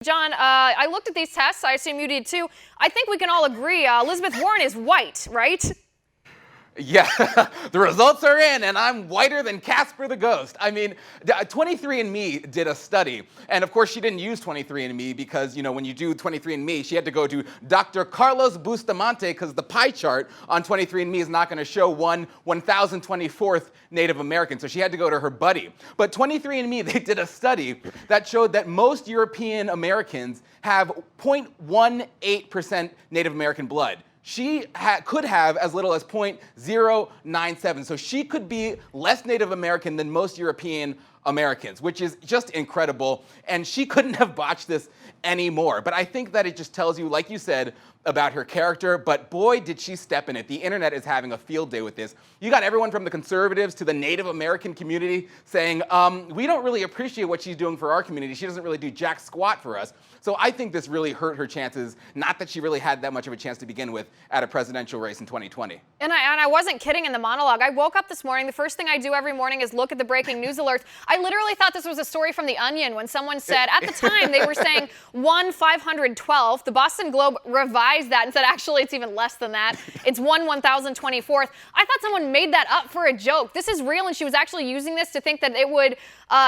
John, I looked at these tests. I assume you did too. I think we can all agree Elizabeth Warren is white, right? Yeah, the results are in, and I'm whiter than Casper the Ghost. I mean, 23andMe did a study, and of course she didn't use 23andMe because, you know, when you do 23andMe, she had to go to Dr. Carlos Bustamante because the pie chart on 23andMe is not going to show 1,024th Native American, so she had to go to her buddy. But 23andMe, they did a study that showed that most European Americans have 0.18% Native American blood. She could have as little as 0.097. So she could be less Native American than most European Americans, which is just incredible. And she couldn't have botched this anymore. But I think that it just tells you, like you said, about her character, but boy, did she step in it. The internet is having a field day with this. You got everyone from the conservatives to the Native American community saying, we don't really appreciate what she's doing for our community. She doesn't really do jack squat for us. So I think this really hurt her chances, not that she really had that much of a chance to begin with at a presidential race in 2020. And I wasn't kidding in the monologue. I woke up this morning, the first thing I do every morning is look at the breaking news alerts. I literally thought this was a story from The Onion when someone said, at the time they were saying 1/512th. The Boston Globe revised that and said, actually, it's even less than that. It's 1/1024th. I thought someone made that up for a joke. This is real, and she was actually using this to think that it would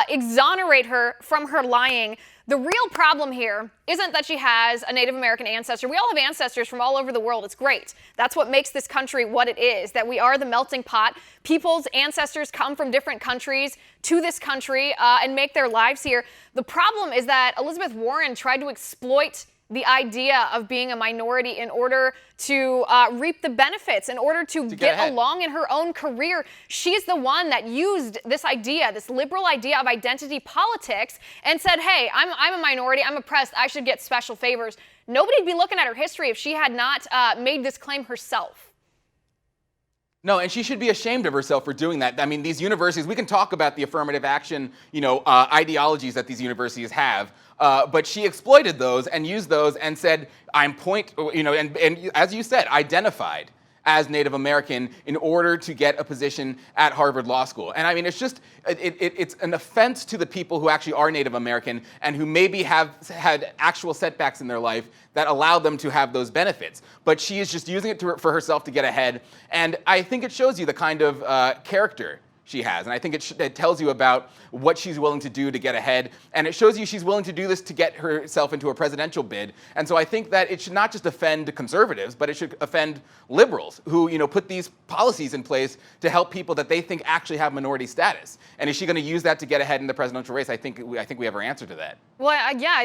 exonerate her from her lying. The real problem here isn't that she has a Native American ancestor. We all have ancestors from all over the world. It's great. That's what makes this country what it is, that we are the melting pot. People's ancestors come from different countries to this country and make their lives here. The problem is that Elizabeth Warren tried to exploit the idea of being a minority in order to reap the benefits, in order to get along in her own career. She's the one that used this idea, this liberal idea of identity politics, and said, hey, I'm a minority, I'm oppressed, I should get special favors. Nobody'd be looking at her history if she had not made this claim herself. No, and she should be ashamed of herself for doing that. I mean, these universities, we can talk about the affirmative action, ideologies that these universities have, but she exploited those and used those and said, and as you said, identified as Native American in order to get a position at Harvard Law School. And I mean, it's just, it's an offense to the people who actually are Native American and who maybe have had actual setbacks in their life that allow them to have those benefits. But she is just using it for herself to get ahead. And I think it shows you the kind of character she has. And I think it tells you about what she's willing to do to get ahead. And it shows you she's willing to do this to get herself into a presidential bid. And so I think that it should not just offend conservatives, but it should offend liberals who, put these policies in place to help people that they think actually have minority status. And is she going to use that to get ahead in the presidential race? I think we have our answer to that. Well, yeah.